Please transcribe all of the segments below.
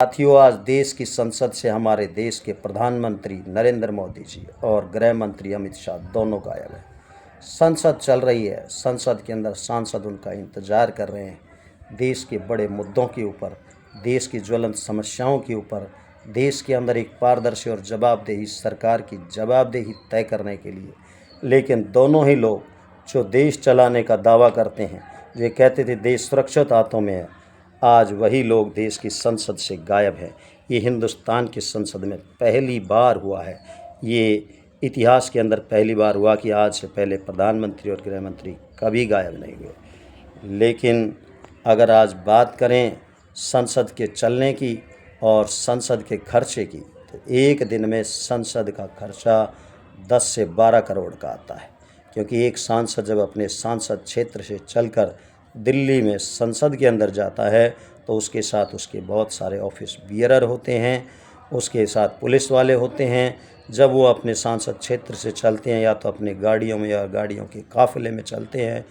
साथियों, आज देश की संसद से हमारे देश के प्रधानमंत्री नरेंद्र मोदी जी और गृह मंत्री अमित शाह दोनों गायब हैं। संसद चल रही है, संसद के अंदर सांसद उनका इंतजार कर रहे हैं। देश के बड़े मुद्दों के ऊपर, देश की ज्वलंत समस्याओं के ऊपर, देश के अंदर एक पारदर्शी और जवाबदेही सरकार की जवाबदेही तय करने के लिए। लेकिन दोनों ही लोग जो देश चलाने का दावा करते हैं, जो कहते थे देश सुरक्षित हाथों में है, आज वही लोग देश की संसद से गायब हैं। ये हिंदुस्तान की संसद में पहली बार हुआ है। ये इतिहास के अंदर पहली बार हुआ कि आज से पहले प्रधानमंत्री और गृह मंत्री कभी गायब नहीं हुए। लेकिन अगर आज बात करें संसद के चलने की और संसद के खर्चे की, तो एक दिन में संसद का खर्चा 10 से 12 करोड़ का आता है। क्योंकि एक सांसद जब अपने सांसद क्षेत्र से चलकर दिल्ली में संसद के अंदर जाता है तो उसके साथ उसके बहुत सारे ऑफिस बियरर होते हैं, उसके साथ पुलिस वाले होते हैं। जब वो अपने सांसद क्षेत्र से चलते हैं, या तो अपने गाड़ियों में या गाड़ियों के काफ़िले में चलते हैं,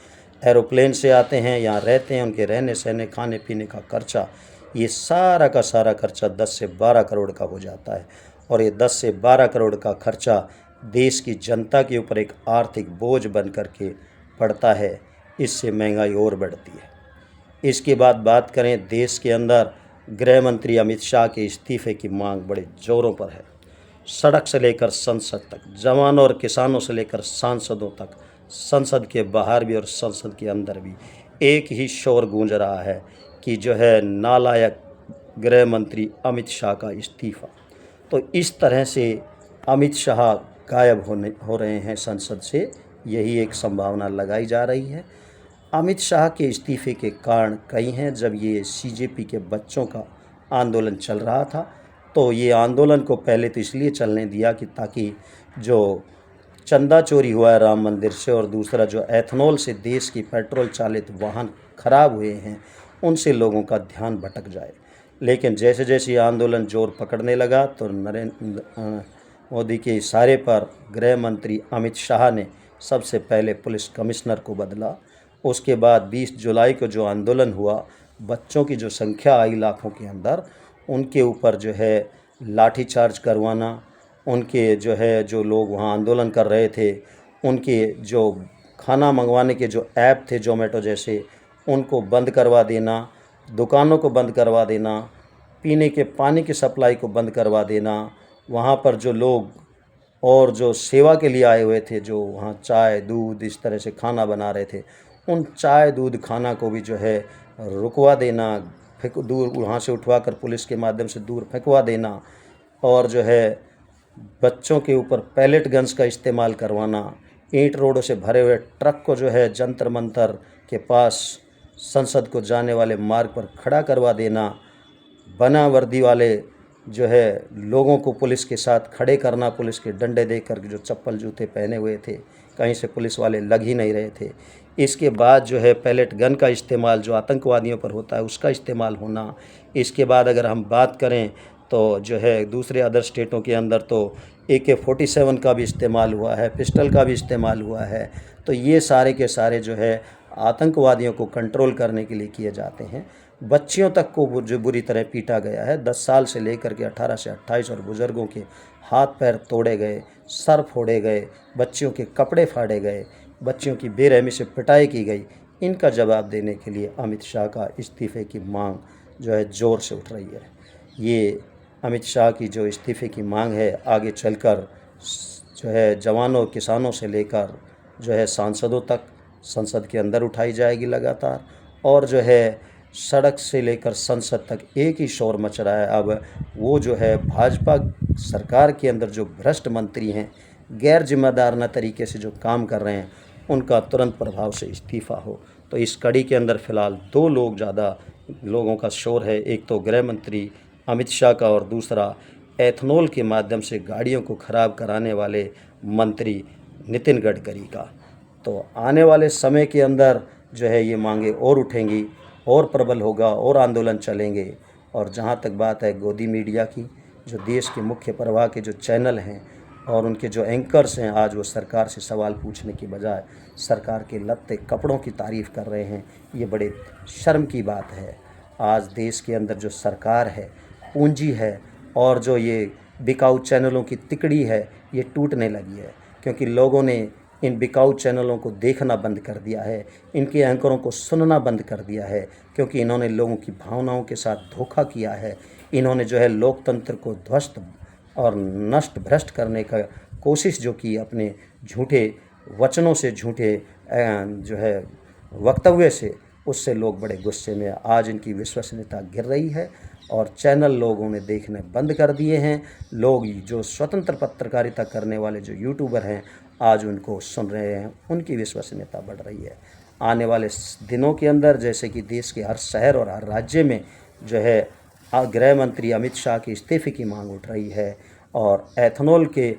एरोप्लेन से आते हैं, यहाँ रहते हैं, उनके रहने सहने खाने पीने का खर्चा, ये सारा का सारा खर्चा 10 से 12 करोड़ का हो जाता है। और ये 10 से 12 करोड़ का खर्चा देश की जनता के ऊपर एक आर्थिक बोझ बन कर के पड़ता है। इससे महंगाई और बढ़ती है। इसके बाद बात करें, देश के अंदर गृह मंत्री अमित शाह के इस्तीफे की मांग बड़े ज़ोरों पर है। सड़क से लेकर संसद तक, जवानों और किसानों से लेकर सांसदों तक, संसद के बाहर भी और संसद के अंदर भी एक ही शोर गूंज रहा है कि जो है नालायक गृह मंत्री अमित शाह का इस्तीफ़ा। तो इस तरह से अमित शाह गायब हो रहे हैं संसद से, यही एक संभावना लगाई जा रही है। अमित शाह के इस्तीफ़े के कारण कई हैं। जब ये सीजेपी के बच्चों का आंदोलन चल रहा था, तो ये आंदोलन को पहले तो इसलिए चलने दिया कि ताकि जो चंदा चोरी हुआ है राम मंदिर से, और दूसरा जो एथनॉल से देश की पेट्रोल चालित वाहन खराब हुए हैं, उनसे लोगों का ध्यान भटक जाए। लेकिन जैसे जैसे ये आंदोलन जोर पकड़ने लगा तो नरेंद्र मोदी के इशारे पर गृह मंत्री अमित शाह ने सबसे पहले पुलिस कमिश्नर को बदला। उसके बाद 20 जुलाई को जो आंदोलन हुआ, बच्चों की जो संख्या आई लाखों के अंदर, उनके ऊपर जो है लाठीचार्ज करवाना, उनके जो है जो लोग वहाँ आंदोलन कर रहे थे, उनके जो खाना मंगवाने के जो ऐप थे जोमेटो जैसे, उनको बंद करवा देना, दुकानों को बंद करवा देना, पीने के पानी की सप्लाई को बंद करवा देना। वहाँ पर जो लोग और जो सेवा के लिए आए हुए थे, जो वहाँ चाय दूध इस तरह से खाना बना रहे थे, उन चाय दूध खाना को भी जो है रुकवा देना, दूर वहाँ से उठवा कर पुलिस के माध्यम से दूर फेंकवा देना। और जो है बच्चों के ऊपर पैलेट गन्स का इस्तेमाल करवाना, ईंट रोडों से भरे हुए ट्रक को जो है जंतर मंतर के पास संसद को जाने वाले मार्ग पर खड़ा करवा देना, बना वर्दी वाले जो है लोगों को पुलिस के साथ खड़े करना, पुलिस के डंडे देकर जो चप्पल जूते पहने हुए थे, कहीं से पुलिस वाले लग ही नहीं रहे थे। इसके बाद जो है पैलेट गन का इस्तेमाल जो आतंकवादियों पर होता है उसका इस्तेमाल होना। इसके बाद अगर हम बात करें तो जो है दूसरे अदर स्टेटों के अंदर तो AK-47 का भी इस्तेमाल हुआ है, पिस्टल का भी इस्तेमाल हुआ है। तो ये सारे के सारे जो है आतंकवादियों को कंट्रोल करने के लिए किए जाते हैं। बच्चियों तक को जो बुरी तरह पीटा गया है, 10 साल से लेकर के 18 से 28, और बुज़ुर्गों के हाथ पैर तोड़े गए, सर फोड़े गए, बच्चियों के कपड़े फाड़े गए, बच्चियों की बेरहमी से पिटाई की गई। इनका जवाब देने के लिए अमित शाह का इस्तीफ़े की मांग जो है ज़ोर से उठ रही है। ये अमित शाह की जो इस्तीफ़े की मांग है, आगे चलकर जो है जवानों किसानों से लेकर जो है सांसदों तक संसद के अंदर उठाई जाएगी लगातार। और जो है सड़क से लेकर संसद तक एक ही शोर मच रहा है। अब वो जो है भाजपा सरकार के अंदर जो भ्रष्ट मंत्री हैं, गैर जिम्मेदाराना तरीके से जो काम कर रहे हैं, उनका तुरंत प्रभाव से इस्तीफ़ा हो। तो इस कड़ी के अंदर फ़िलहाल 2 लोग ज़्यादा लोगों का शोर है, एक तो गृह मंत्री अमित शाह का, और दूसरा एथनॉल के माध्यम से गाड़ियों को ख़राब कराने वाले मंत्री नितिन गडकरी का। तो आने वाले समय के अंदर जो है ये मांगे और उठेंगी, और प्रबल होगा, और आंदोलन चलेंगे। और जहाँ तक बात है गोदी मीडिया की, जो देश के मुख्य प्रवाह के जो चैनल हैं और उनके जो एंकर्स हैं, आज वो सरकार से सवाल पूछने की बजाय सरकार के लत्ते कपड़ों की तारीफ़ कर रहे हैं। ये बड़े शर्म की बात है। आज देश के अंदर जो सरकार है पूंजी है और जो ये बिकाऊ चैनलों की तिकड़ी है ये टूटने लगी है, क्योंकि लोगों ने इन बिकाऊ चैनलों को देखना बंद कर दिया है, इनके एंकरों को सुनना बंद कर दिया है, क्योंकि इन्होंने लोगों की भावनाओं के साथ धोखा किया है। इन्होंने जो है लोकतंत्र को ध्वस्त और नष्ट भ्रष्ट करने का कोशिश जो की अपने झूठे वचनों से, झूठे जो है वक्तव्य से, उससे लोग बड़े गुस्से में। आज इनकी विश्वसनीयता गिर रही है और चैनल लोगों ने देखने बंद कर दिए हैं। लोग जो स्वतंत्र पत्रकारिता करने वाले जो यूट्यूबर हैं आज उनको सुन रहे हैं, उनकी विश्वसनीयता बढ़ रही है। आने वाले दिनों के अंदर जैसे कि देश के हर शहर और हर राज्य में जो है गृह मंत्री अमित शाह के इस्तीफे की मांग उठ रही है और एथेनॉल के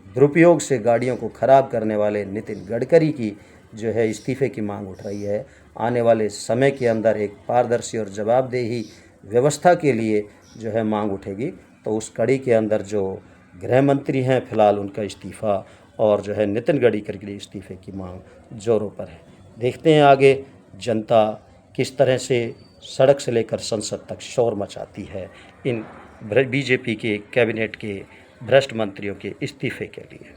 दुरुपयोग से गाड़ियों को ख़राब करने वाले नितिन गडकरी की जो है इस्तीफे की मांग उठ रही है। आने वाले समय के अंदर एक पारदर्शी और जवाबदेही व्यवस्था के लिए जो है मांग उठेगी, तो उस कड़ी के अंदर जो गृह मंत्री हैं फिलहाल उनका इस्तीफ़ा और जो है नितिन गडकरी के लिए इस्तीफे की मांग जोरों पर है। देखते हैं आगे जनता किस तरह से सड़क से लेकर संसद तक शोर मचाती है इन बीजेपी के कैबिनेट के भ्रष्ट मंत्रियों के इस्तीफे के लिए।